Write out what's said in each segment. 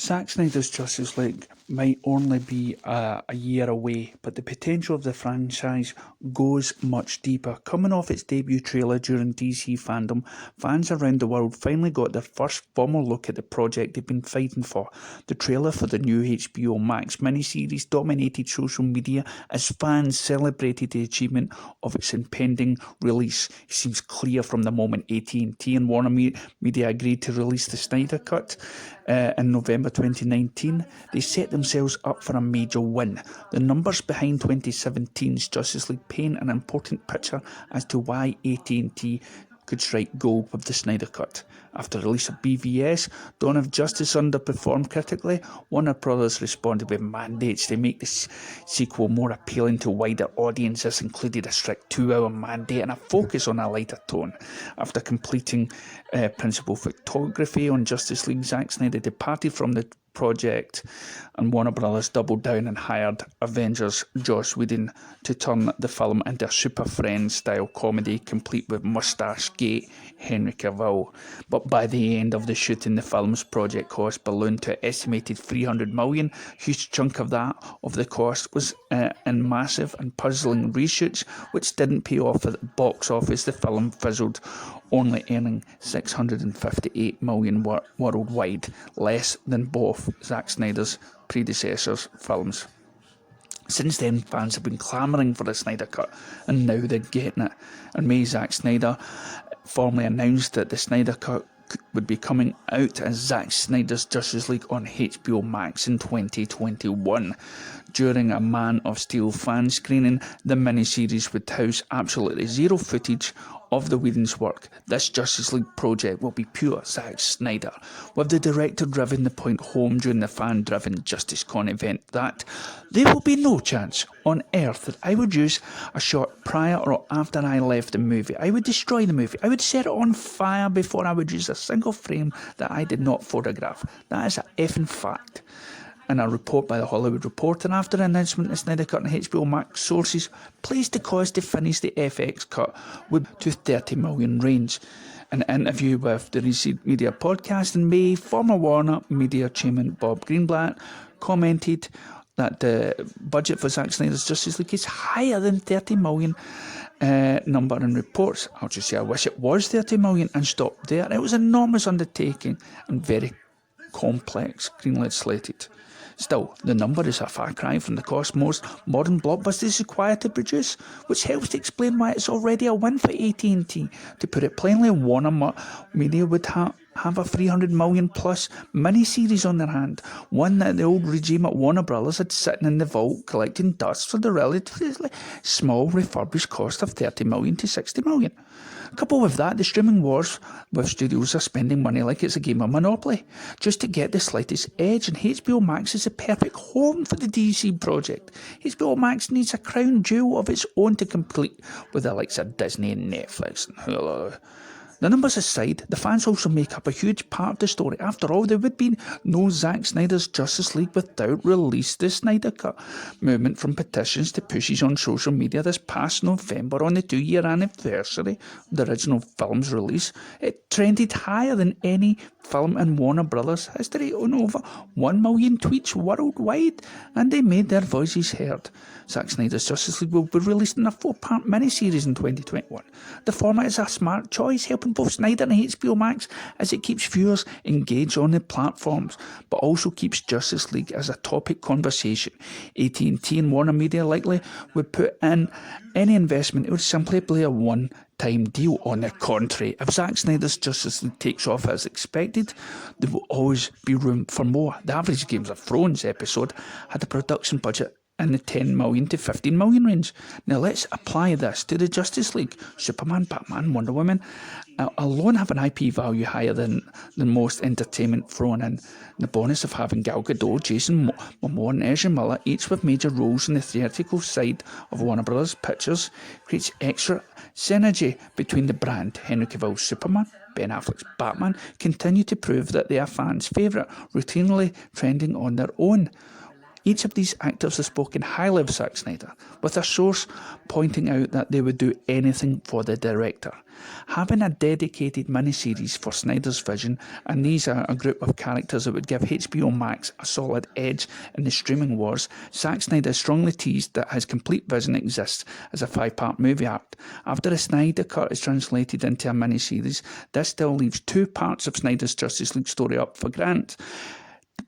Zack Snyder's Justice League might only be a year away, but the potential of the franchise goes much deeper. Coming off its debut trailer during DC fandom, fans around the world finally got their first formal look at the project they've been fighting for. The trailer for the new HBO Max miniseries dominated social media as fans celebrated the achievement of its impending release. It seems clear from the moment AT&T and Warner Media agreed to release the Snyder Cut in November 2019, they set themselves up for a major win. The numbers behind 2017's Justice League paint an important picture as to why AT&T could strike gold with the Snyder Cut. After the release of BVS, Dawn of Justice underperformed critically. Warner Brothers responded with mandates to make the sequel more appealing to wider audiences, included a strict 2-hour mandate and a focus on a lighter tone. After completing principal photography on Justice League, Zack Snyder departed from the project, and Warner Brothers doubled down and hired Avengers Joss Whedon to turn the film into a Super Friends style comedy complete with mustache-gate Henry Cavill. But by the end of the shooting, the film's project cost ballooned to an estimated $300 million. A huge chunk of the cost was in massive and puzzling reshoots, which didn't pay off at the box office. The film fizzled, only earning $658 million worldwide, less than both Zack Snyder's predecessors' films. Since then, fans have been clamouring for the Snyder Cut, and now they're getting it. In May, Zack Snyder formally announced that the Snyder Cut would be coming out as Zack Snyder's Justice League on HBO Max in 2021. During a Man of Steel fan screening, the miniseries would house absolutely zero footage of the Whedon's work. This Justice League project will be pure Zack Snyder, with the director driving the point home during the fan-driven Justice Con event that there will be no chance on earth that I would use a shot prior or after I left the movie. I would destroy the movie. I would set it on fire before I would use a single frame that I did not photograph. That is an effing fact. In a report by The Hollywood Reporter after the announcement of Snyder Cut on HBO Max, sources placed the cost to finish the FX cut would to $30 million range. In an interview with the Receipt Media podcast in May, former Warner Media chairman Bob Greenblatt commented that the budget for Zack Snyder's Justice League is higher than $30 million number in reports. I'll just say I wish it was $30 million and stop there. It was an enormous undertaking and very complex, Greenblatt slated. Still, the number is a far cry from the cost most modern blockbusters require to produce, which helps to explain why it's already a win for AT&T. To put it plainly, Warner Media would have a $300 million plus miniseries on their hand, one that the old regime at Warner Brothers had sitting in the vault collecting dust for the relatively small refurbished cost of $30 million to $60 million. Coupled with that, the streaming wars with studios are spending money like it's a game of Monopoly, just to get the slightest edge, and HBO Max is the perfect home for the DC project. HBO Max needs a crown jewel of its own to compete with the likes of Disney and Netflix and Hulu. The numbers aside, the fans also make up a huge part of the story. After all, there would be no Zack Snyder's Justice League without Release the Snyder Cut movement, from petitions to pushes on social media. This past November, on the 2-year anniversary of the original film's release, it trended higher than any film in Warner Brothers history, on over 1 million tweets worldwide, and they made their voices heard. Zack Snyder's Justice League will be released in a 4-part miniseries in 2021. The format is a smart choice, helping both Snyder and HBO Max as it keeps viewers engaged on the platforms, but also keeps Justice League as a topic conversation. AT&T and Warner Media likely would put in any investment. It would simply be a one-time deal. On the contrary, if Zack Snyder's Justice League takes off as expected, there will always be room for more. The average Games of Thrones episode had a production budget in the $10 million to $15 million range. Now let's apply this to the Justice League. Superman, Batman, Wonder Woman alone have an IP value higher than most entertainment thrown in. The bonus of having Gal Gadot, Jason Momoa and Ezra Miller, each with major roles in the theatrical side of Warner Brothers Pictures, creates extra synergy between the brand. Henry Cavill's Superman, Ben Affleck's Batman continue to prove that they are fans' favourite, routinely trending on their own. Each of these actors has spoken highly of Zack Snyder, with a source pointing out that they would do anything for the director. Having a dedicated miniseries for Snyder's vision, and these are a group of characters that would give HBO Max a solid edge in the streaming wars, Zack Snyder strongly teased that his complete vision exists as a 5-part movie arc. After the Snyder Cut is translated into a miniseries, this still leaves 2 parts of Snyder's Justice League story up for grant.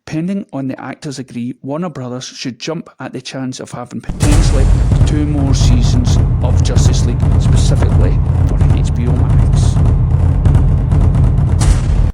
Depending on the actors agree, Warner Brothers should jump at the chance of having potentially 2 more seasons of Justice League, specifically for HBO Max.